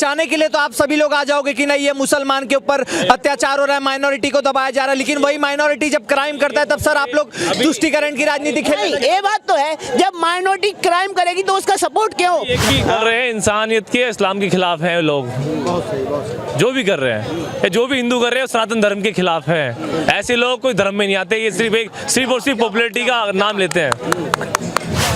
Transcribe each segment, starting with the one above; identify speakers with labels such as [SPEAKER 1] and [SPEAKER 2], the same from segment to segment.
[SPEAKER 1] बचाने के लिए तो आप सभी लोग आ जाओगे कि नहीं ये मुसलमान के ऊपर अत्याचार हो रहा है, माइनॉरिटी को दबाया जा रहा है, लेकिन वही माइनॉरिटी जब क्राइम करता है तब सर आप लोग तुष्टीकरण की राजनीति खेल
[SPEAKER 2] नहीं, ये बात तो है, जब माइनॉरिटी क्राइम करेगी तो उसका सपोर्ट क्यों?
[SPEAKER 3] एक ही कर रहे हैं, इंसानियत के इस्लाम के खिलाफ हैं लोग, जो भी कर रहे हैं, जो भी हिंदू कर रहे हैं सनातन धर्म के खिलाफ हैं। ऐसे लोग कोई धर्म में नहीं आते, ये सिर्फ और सिर्फ पॉपुलैरिटी का नाम लेते हैं।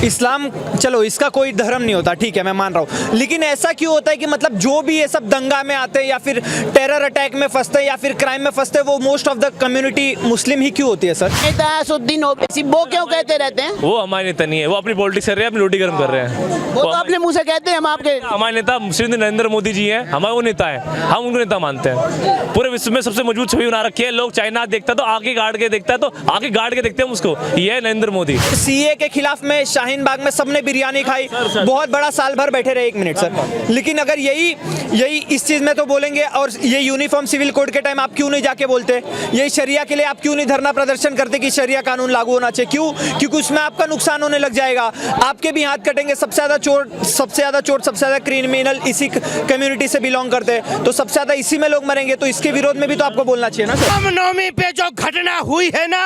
[SPEAKER 1] इस्लाम, चलो इसका कोई धर्म नहीं होता, ठीक है मैं मान रहा हूँ, लेकिन ऐसा क्यों होता है कि मतलब जो भी ये सब दंगा में आते हैं या फिर टेरर अटैक में फंसते हैं या फिर क्राइम में फंसते हैं वो most of the community Muslim ही क्यों होती है सर?
[SPEAKER 2] नेता असुद्दीन ओवैसी वो क्यों कहते रहते हैं?
[SPEAKER 3] वो हमारे नेता नहीं है, वो अपनी पॉलिटिक्स कर रहे हैं, अपनी रोटी गर्म कर रहे हैं।
[SPEAKER 2] वो तो अपने मुंह से कहते हैं हम आपके
[SPEAKER 3] हमारे नेता श्री नरेंद्र मोदी जी हैं, हमारे वो नेता है, हम उनको नेता मानते हैं। पूरे विश्व में सबसे मजबूत छवि बना रखी है, लोग चाइना देखता है तो आगे गाड़ के देखता है, तो आगे गाड़ के देखते हैं उसको, ये है नरेंद्र मोदी।
[SPEAKER 1] सीए के खिलाफ में शाहीन बाग में सबने बिरयानी खाई, बहुत बड़ा साल भर बैठे रहे, 1 मिनट सर, लेकिन अगर यही इस चीज में तो बोलेंगे, और ये यूनिफॉर्म सिविल कोड के टाइम आप क्यों नहीं जाके बोलते? यही शरिया के लिए आप क्यों नहीं धरना प्रदर्शन करते कि शरिया कानून लागू होना चाहिए? क्यों? क्योंकि उसमें आपका नुकसान होने लग जाएगा, आपके भी हाथ कटेंगे। सबसे ज्यादा चोर, सबसे ज्यादा क्रिमिनल इसी कम्युनिटी से बिलोंग करते हैं, तो सबसे ज्यादा इसी में लोग मरेंगे, तो इसके विरोध में भी तो आपको बोलना चाहिए ना सर।
[SPEAKER 4] रामनवमी पे जो घटना हुई है ना,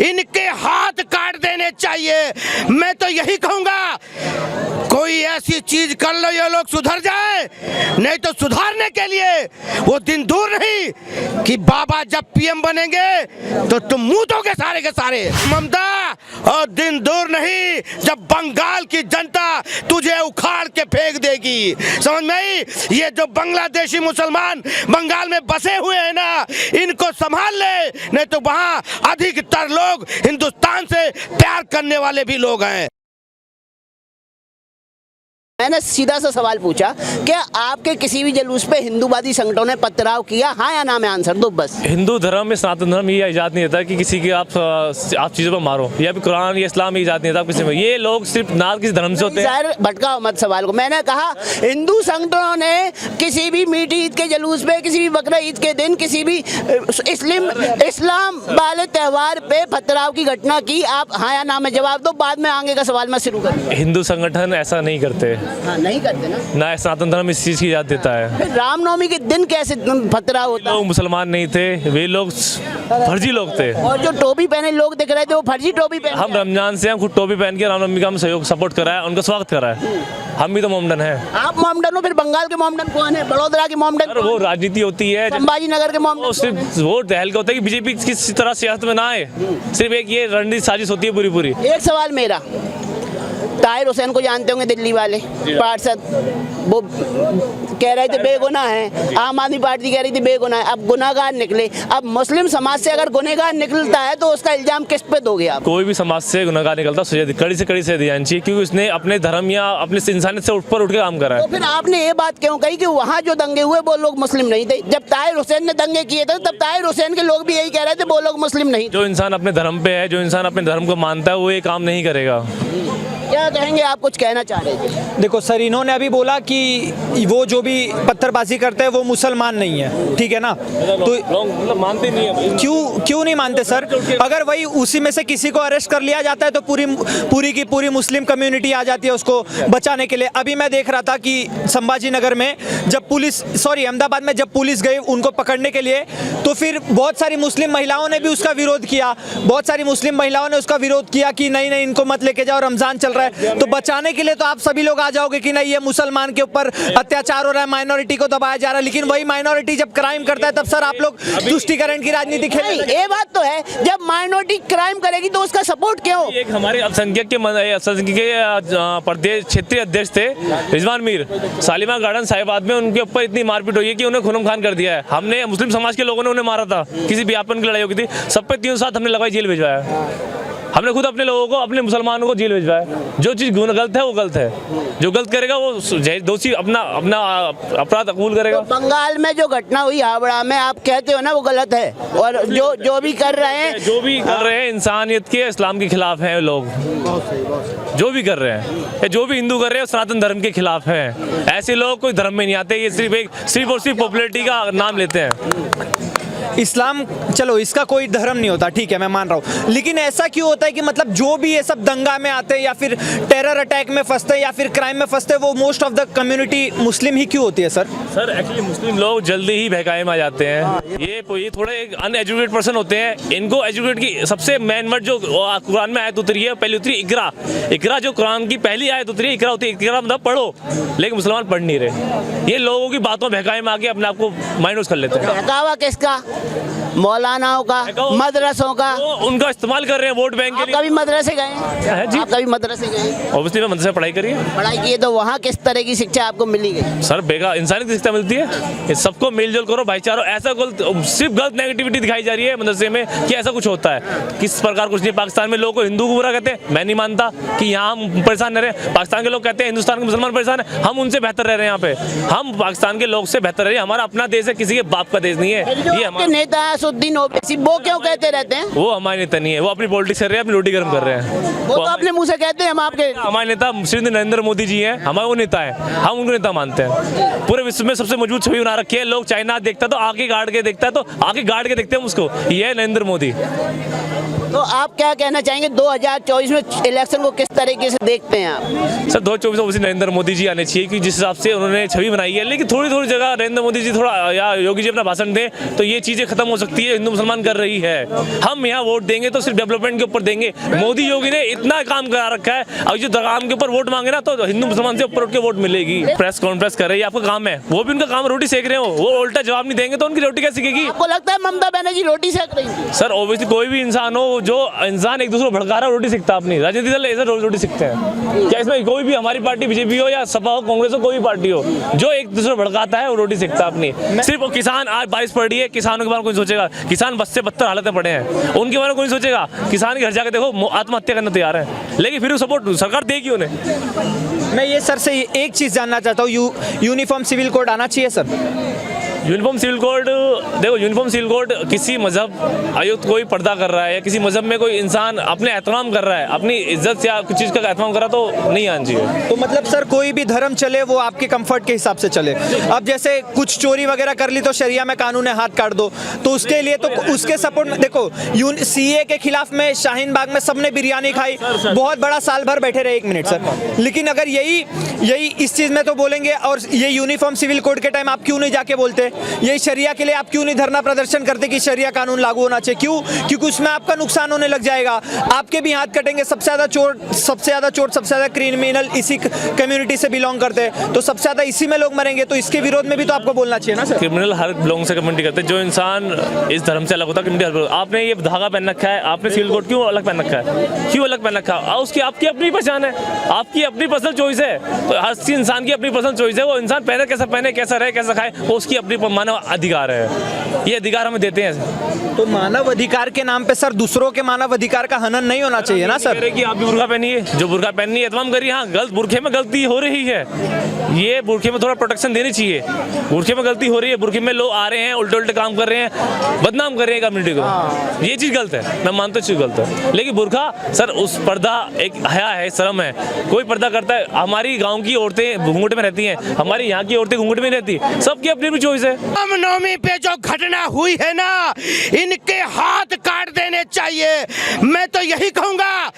[SPEAKER 4] इनके हाथ काट देने चाहिए। मैं तो यही कहूंगा कोई ऐसी चीज कर लो ये लोग सुधर जाए, नहीं तो सुधारने के लिए वो दिन दूर नहीं कि बाबा जब पीएम बनेंगे तो तुम मुंह दोगे सारे के सारे। ममता, और दिन दूर नहीं जब बंगाल की जनता तुझे उखाड़ के फेंक देगी, समझ में आई? ये जो बांग्लादेशी मुसलमान बंगाल में बसे हुए हैं ना, इनको संभाल ले, नहीं तो वहां अधिकतर लोग हिंदुस्तान से प्यार करने वाले भी लोग हैं।
[SPEAKER 2] मैंने सीधा सा सवाल पूछा, क्या आपके किसी भी जुलूस पे हिंदूवादी संगठनों ने पथराव किया? हाँ या ना में आंसर दो बस।
[SPEAKER 3] हिंदू धर्म में सनातन धर्म ये इजाज़त नहीं देता कि किसी की आप चीज़ों पर मारो, या फिर कुरान या इस्लाम ये इजाज़त नहीं देता किसी में। ये लोग सिर्फ ना किसी धर्म से होते हैं।
[SPEAKER 2] भटकाओ मत सवाल को। मैंने कहा हिंदू संगठनों ने किसी भी मीठी ईद के जुलूस पे, किसी भी बकरा ईद के दिन, किसी भी इस्लाम वाले त्यौहार पे पथराव की घटना की? आप हाँ या ना में जवाब दो, बाद में आगे का सवाल मैं शुरू करूँ।
[SPEAKER 3] हिंदू संगठन ऐसा नहीं करते।
[SPEAKER 2] हाँ, नहीं करते ना
[SPEAKER 3] सनातन धर्म इस चीज़ की इजाज़त देता है।
[SPEAKER 2] फिर रामनवमी के दिन कैसे पथराव होता?
[SPEAKER 3] लोग मुसलमान नहीं थे, वे लोग फर्जी लोग थे।
[SPEAKER 2] और जो टोपी पहने लोग दिख रहे थे वो फर्जी टोपी पहने।
[SPEAKER 3] हम रमजान से हम खुद टोपी पहन के रामनवमी का हम सहयोग सपोर्ट करा है, उनका स्वागत करा है। हम भी तो मोमडन हैं।
[SPEAKER 2] आप मोमडन हो, फिर बंगाल के मोमडन कौन है? बड़ोदरा के मोमडन?
[SPEAKER 3] वो राजनीति होती है,
[SPEAKER 2] संभाजी नगर के मोमडन?
[SPEAKER 3] सिर्फ वोट दहल का होता है कि बीजेपी किसी तरह सियासत में ना आए, सिर्फ एक ये रणनीति साजिश होती है पूरी पूरी।
[SPEAKER 2] एक सवाल मेरा, ताहिर हुसैन को जानते होंगे दिल्ली वाले पार्षद, वो कह रहे थे बेगुनाह है, आम आदमी पार्टी कह रही थी बेगुनाह है, अब गुनाहगार निकले। अब मुस्लिम समाज से अगर गुनहगार निकलता है तो उसका इल्जाम किस पे दोगे आप?
[SPEAKER 3] कोई भी समाज से गुनाहगार निकलता सजा कड़ी से कड़ी सजा दी जानी चाहिए, क्योंकि उसने अपने धर्म या अपने इंसानियत से ऊपर उठ के काम करा है।
[SPEAKER 2] तो फिर आपने ये बात क्यों कही कि वहाँ जो दंगे हुए वो लोग मुस्लिम नहीं थे? जब ताहिर हुसैन ने दंगे किए थे तब ताहिर हुसैन के लोग भी यही कह रहे थे वो लोग मुस्लिम नहीं।
[SPEAKER 3] जो इंसान अपने धर्म पे है, जो इंसान अपने धर्म को मानता है, वो ये काम नहीं करेगा।
[SPEAKER 2] क्या कहेंगे, आप कुछ कहना चाह रहे थे?
[SPEAKER 1] देखो सर, इन्होंने अभी बोला कि वो जो भी पत्थरबाजी करते हैं वो मुसलमान नहीं है, ठीक है ना? तो
[SPEAKER 3] मतलब मानते नहीं है।
[SPEAKER 1] क्यों नहीं मानते सर? अगर वही उसी में से किसी को अरेस्ट कर लिया जाता है तो पूरी की पूरी मुस्लिम कम्युनिटी आ जाती है उसको बचाने के लिए। अभी मैं देख रहा था कि संभाजी नगर में जब अहमदाबाद में जब पुलिस गई उनको पकड़ने के लिए, तो फिर बहुत सारी मुस्लिम महिलाओं ने भी उसका विरोध किया। बहुत सारी मुस्लिम महिलाओं ने उसका विरोध किया कि नहीं इनको मत लेके जाओ, रमजान चल रहा है। तो बचाने के लिए तो आप सभी लोग आ जाओगे कि नहीं ये मुसलमान के ऊपर अत्याचार हो रहा है, माइनॉरिटी को दबाया जा रहा है, लेकिन वही माइनॉरिटी जब क्राइम करता है तब सर आप लोग तुष्टीकरण की राजनीति खेल।
[SPEAKER 2] ये बात तो है, जब माइनॉरिटी क्राइम करेगी तो उसका सपोर्ट क्यों?
[SPEAKER 3] एक हमारे अल्पसंख्यक के प्रदेश क्षेत्रीय अध्यक्ष थे रिजवान मीर, शालीमार गार्डन साहिबाद में उनके ऊपर इतनी मारपीट हुई है कि उन्हें खून खान कर दिया है। हमने मुस्लिम समाज के लोगों ने उन्हें मारा था, किसी विज्ञापन की लड़ाई होगी थी, सब पे 3 साथ हमने लगाई, जेल भिजवाया। हमने खुद अपने लोगों को, अपने मुसलमानों को जेल भिजवाया। जो चीज़ गलत है वो गलत है, जो गलत करेगा वो दोषी अपना अपराध कबूल करेगा।
[SPEAKER 2] तो बंगाल में जो घटना हुई हावड़ा में, आप कहते हो ना वो गलत है, और जो भी कर रहे हैं
[SPEAKER 3] इंसानियत के इस्लाम के खिलाफ हैं लोग, जो भी कर रहे हैं, जो भी हिंदू कर रहे हैं सनातन धर्म के खिलाफ हैं। ऐसे लोग कोई धर्म में नहीं आते, ये सिर्फ और सिर्फ पॉपुलैरिटी का नाम लेते हैं।
[SPEAKER 1] इस्लाम, चलो इसका कोई धर्म नहीं होता, ठीक है मैं मान रहा हूँ, लेकिन ऐसा क्यों होता है कि मतलब जो भी ये सब दंगा में आते हैं या फिर टेरर अटैक में फंसते हैं या फिर क्राइम में फंसते हैं, वो most of the community Muslim ही क्यों होती है सर?
[SPEAKER 3] सर एक्चुअली मुस्लिम लोग जल्दी ही बहकाए में आ जाते हैं। ये थोड़े एक अनएजुकेटेड पर्सन होते हैं। इनको एजुकेट की सबसे मेन वर्ड जो कुरान में आयत उतरी है, पहली उतरी इकरा। इकरा जो कुरान की पहली आयत उतरी, इकरा होती है, इकरा मतलब पढ़ो, लेकिन मुसलमान पढ़ नहीं रहे। ये लोगों की बातों बहकाए में आके अपने आप को माइनस कर लेते हैं।
[SPEAKER 2] बहकावा किसका? मौलानाओं का, मदरसों का।
[SPEAKER 3] तो उनका इस्तेमाल कर रहे हैं वोट बैंक के लिए।
[SPEAKER 2] कभी मदरसे गए?
[SPEAKER 3] जी
[SPEAKER 2] आप कभी मदरसे गए?
[SPEAKER 3] ऑब्वियसली मैं मदरसे पढ़ाई करी है।
[SPEAKER 2] पढ़ाई की है तो वहाँ किस तरह की शिक्षा आपको मिली गई?
[SPEAKER 3] सर बेकार इंसानियत की शिक्षा मिलती है। ये सबको मिलजुल करो, भाईचारा। ऐसा सिर्फ गलत नेगेटिविटी दिखाई जा रही है मदरसे में कि ऐसा कुछ होता है। किस प्रकार कुछ नहीं। पाकिस्तान में लोगों को हिंदू को बुरा कहते हैं, मैं नहीं मानता कि यहाँ हम परेशान रह रहे हैं। पाकिस्तान के लोग कहते हैं हिंदुस्तान के मुसलमान परेशान है, हम उनसे बेहतर रह रहे हैं। यहाँ पे हम पाकिस्तान के लोग से बेहतर रह रहे हैं। हमारा अपना देश है, किसी के बाप का देश नहीं है। ये हमारे
[SPEAKER 2] नेता असुद्दीन ओवैसी वो क्यों कहते रहते हैं?
[SPEAKER 3] वो हमारे नेता नहीं है, वो अपनी पॉलिटिक्स कर रहे हैं, अपनी रोटी गर्म कर रहे हैं।
[SPEAKER 2] वो तो अपने मुंह से कहते हैं हम आपके।
[SPEAKER 3] हमारे नेता श्री नरेंद्र मोदी जी हैं, हमारे वो नेता हैं, हम उनको नेता मानते हैं। पूरे विश्व में सबसे मजबूत छवि बना रखी है। लोग चाइना देखता है तो आगे गाड़ के देखता है, तो आगे गाड़ के देखते हैं उसको। ये है नरेंद्र मोदी।
[SPEAKER 2] तो आप क्या कहना चाहेंगे 2024 में इलेक्शन को किस तरीके से देखते हैं आप?
[SPEAKER 3] सर 2024 में नरेंद्र मोदी जी आने चाहिए, क्योंकि जिस हिसाब से उन्होंने छवि बनाई है। लेकिन थोड़ी थोड़ी जगह नरेंद्र मोदी जी थोड़ा या योगी जी अपना भाषण दें तो ये चीज़ें खत्म हो सकती है। हिंदू मुसलमान कर रही है। हम यहाँ वोट देंगे तो सिर्फ डेवलपमेंट के ऊपर देंगे। मोदी योगी ने इतना काम करा रखा है, अब जो काम के ऊपर वोट मांगे ना तो हिंदू मुसलमान से ऊपर उठ के वोट मिलेगी। प्रेस कॉन्फ्रेंस कर रही है, आपका काम है, वो भी उनका काम रोटी सेक रहे हो, वो उल्टा जवाब नहीं देंगे तो उनकी रोटी कैसे सीखेगी?
[SPEAKER 2] आपको लगता है ममता बनर्जी रोटी सेक रही है?
[SPEAKER 3] सर ऑब्वियसली कोई भी इंसान हो, जो इंसान एक दूसरे को भड़का रहा है रोटी सीखता है। अपनी राजनीतिक दल ऐसा रोटी सीखते हैं क्या? इसमें कोई भी हमारी पार्टी बीजेपी हो या सपा हो, कांग्रेस हो, कोई भी पार्टी हो, जो एक दूसरे को भड़काता है वो रोटी सीखता है अपनी। सिर्फ किसान, आज बारिश पड़ रही है, किसानों के बारे में कोई सोचेगा? किसान बस से बदतर हालत में पड़े हैं, उनके बारे में कोई सोचेगा? किसान के घर जाकर देखो आत्महत्या करने तैयार है, लेकिन फिर सपोर्ट सरकार देगी उन्हें।
[SPEAKER 1] मैं ये सर से एक चीज़ जानना चाहता हूँ, यूनिफॉर्म सिविल कोड आना चाहिए सर?
[SPEAKER 3] यूनिफॉर्म सिविल कोड, देखो यूनिफॉर्म सिविल कोड किसी मजहब आयुक्त कोई पर्दा कर रहा है या किसी मजहब में कोई इंसान अपने एहतराम कर रहा है, अपनी इज्जत या कुछ चीज़ का एहतराम कर रहा तो नहीं आना चाहिए।
[SPEAKER 1] तो मतलब सर कोई भी धर्म चले वो आपके कंफर्ट के हिसाब से चले। अब जैसे कुछ चोरी वगैरह कर ली तो शरिया में कानून है, हाथ काट दो, तो उसके लिए तो उसके सपोर्ट में देखो सीए के खिलाफ में शाहीन बाग में सबने बिरयानी खाई, बहुत बड़ा साल भर बैठे रहे। 1 मिनट सर, लेकिन अगर यही इस चीज़ में तो बोलेंगे, और ये यूनिफॉर्म सिविल कोड के टाइम आप क्यों नहीं जाके बोलते? यही शरिया के लिए आप क्यों नहीं धरना प्रदर्शन करते कि शरिया कानून लागू होना चाहिए? क्यों? क्योंकि उसमें आपका नुकसान होने लग जाएगा, आपके भी हाथ कटेंगे। सबसे ज़्यादा चोर, सबसे ज़्यादा क्रिमिनल इसी कम्युनिटी से बिलोंग करते हैं, तो सबसे ज़्यादा इसी में लोग मरेंगे, तो इसके विरोध में भी तो आपको बोलना चाहिए ना सर।
[SPEAKER 3] क्रिमिनल हर बिलोंग से कम्युनिटी करते हैं, जो इंसान इस धर्म से अलग होता है कम्युनिटी। आपने ये धागा पहन रखा है, आपने सिविल कोड क्यों अलग पहन रखा है? क्यों अलग पहन रखा है? उसकी आपकी अपनी पहचान है, आपकी अपनी पर्सनल चॉइस है। तो हर इंसान की अपनी पर्सनल चॉइस है, वो इंसान पहने कैसा रहे कैसा खाए, वो उसकी अपनी मानव अधिकार है। ये अधिकार हमें देते हैं।
[SPEAKER 1] तो मानव अधिकार के नाम पे सर दूसरों के मानव अधिकार का हनन नहीं होना चाहिए ना सर?
[SPEAKER 3] कि आप भी बुर्का पहनिए, जो बुर्का पहननी है तमाम करिए। हाँ, गलत बुरखे में गलती हो रही है, ये बुरखे में थोड़ा प्रोटेक्शन देनी चाहिए। बुरखे में गलती हो रही है, बुरखे में लोग आ रहे हैं, उल्टे काम कर रहे हैं, बदनाम कर रहे हैं कम्युनिटी को, ये चीज़ गलत है। मैं मानता हूँ चीज़ गलत है, लेकिन बुरखा सर उस पर्दा एक हया है, शर्म है। कोई पर्दा करता है, हमारी गाँव की औरतें घूंघट में रहती हैं, हमारी यहाँ की औरतें घूंघट में रहती, सबकी अपनी अपनी चॉइस है।
[SPEAKER 4] रामनवमी पे जो घटना हुई है ना, इनके हाथ काट देने चाहिए। मैं तो यही कहूंगा,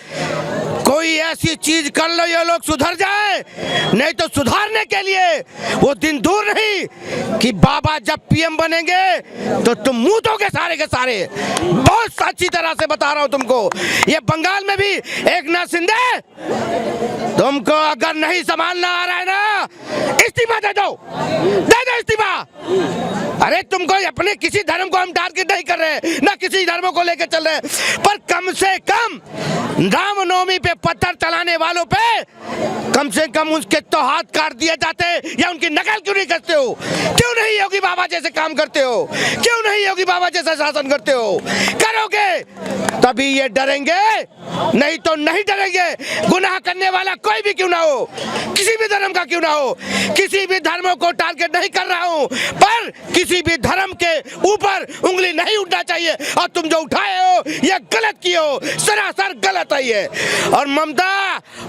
[SPEAKER 4] कोई ऐसी चीज कर लो ये लोग सुधर जाए, नहीं तो सुधारने के लिए वो दिन दूर नहीं कि बाबा जब पीएम बनेंगे तो तुम मुंह दोगे सारे के सारे। बहुत अच्छी तरह से बता रहा हूं तुमको। ये बंगाल में भी एक नाथ शिंदे, तुमको अगर नहीं संभालना आ रहा है ना, इस्तीफा दे दो इस्तीफा। अरे तुमको अपने किसी धर्म को हम टारगेट नहीं कर रहे, ना किसी धर्म को लेकर चल रहे, पर कम से कम रामनवमी पे पत्थर चलाने वालों पे कम से कम उसके तो हाथ काट दिए जाते, या उनकी नकल क्यों नहीं करते हो? क्यों नहीं योगी बाबा जैसे काम करते हो? क्यों नहीं योगी बाबा जैसा शासन करते हो? करोगे तभी ये डरेंगे, नहीं तो नहीं डरेंगे। गुनाह करने वाला कोई भी क्यों ना हो, किसी भी धर्म का क्यों ना हो, किसी भी धर्म को टारगेट नहीं कर रहा हूं, पर किसी भी धर्म के ऊपर उंगली नहीं उठना चाहिए। और तुम जो उठाए हो ये गलत किए हो, सरासर गलत है ये। और ममता,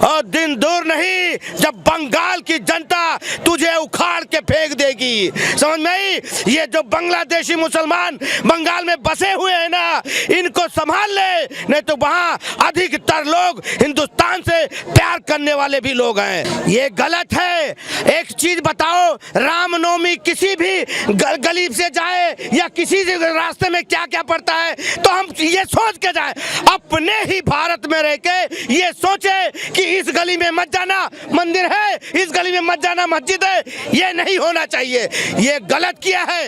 [SPEAKER 4] और दिन दूर नहीं जब बंगाल की जनता तुझे उखाड़ के फेंक देगी, समझ में आई? ये जो बांग्लादेशी मुसलमान बंगाल में बसे हुए हैं ना, इनको संभाल ले, नहीं तो वहां अधिकतर लोग हिंदुस्तान से प्यार करने वाले भी लोग हैं। ये गलत है। एक चीज बताओ, रामनवमी किसी भी गली से जाए या किसी रास्ते में क्या क्या पड़ता है तो हम ये सोच के जाए, अपने ही भारत में रह के ये सोचे कि इस गली में मत जाना मंदिर है, इस गली में मत जाना मस्जिद है। ये नहीं होना चाहिए, ये गलत किया है।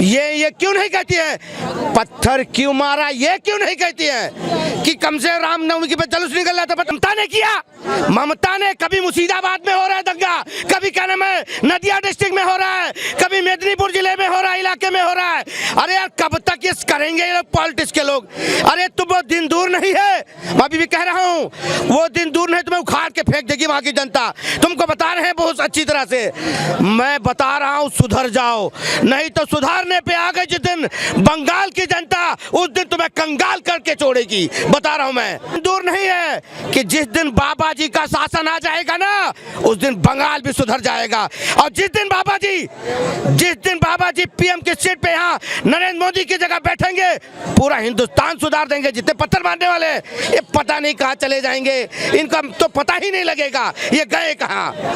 [SPEAKER 4] ये क्यों नहीं कहती है पत्थर क्यों मारा, ये क्यों नहीं कहती है कि कम से रामनवमी की जुलूस निकल रहा था। ममता ने किया, ममता ने कभी मुर्शिदाबाद में हो रहा है दंगा, कभी क्या नाम है नदिया डिस्ट्रिक्ट में हो रहा है, कभी मेदिनीपुर जिले में हो रहा है, इलाके में हो रहा है। अरे यार कब तक ये करेंगे ये लोग पॉलिटिक्स के लोग। अरे तुम वो दिन दूर नहीं है, मैं अभी भी कह रहा हूँ वो दिन दूर नहीं, तुम्हें उखाड़ के फेंक देगी वहां की जनता। तुमको बता रहे हैं बहुत अच्छी तरह से, मैं बता रहा हूँ सुधर जाओ, नहीं तो सुधारने पे आ गए जिस दिन बंगाल की जनता, उस दिन तुम्हें कंगाल करके छोड़ेगी। बता रहा हूँ मैं, दूर नहीं है कि जिस दिन बाबा जी का शासन आ जाएगा ना, उस दिन बंगाल भी सुधर जाएगा। और जिस दिन बाबा जी पीएम की सीट पे यहाँ नरेंद्र मोदी की जगह बैठेंगे, पूरा हिंदुस्तान सुधार देंगे। जितने पत्थर मारने वाले ये पता नहीं कहाँ चले जाएंगे, इनका तो पता ही नहीं लगेगा ये गए कहाँ।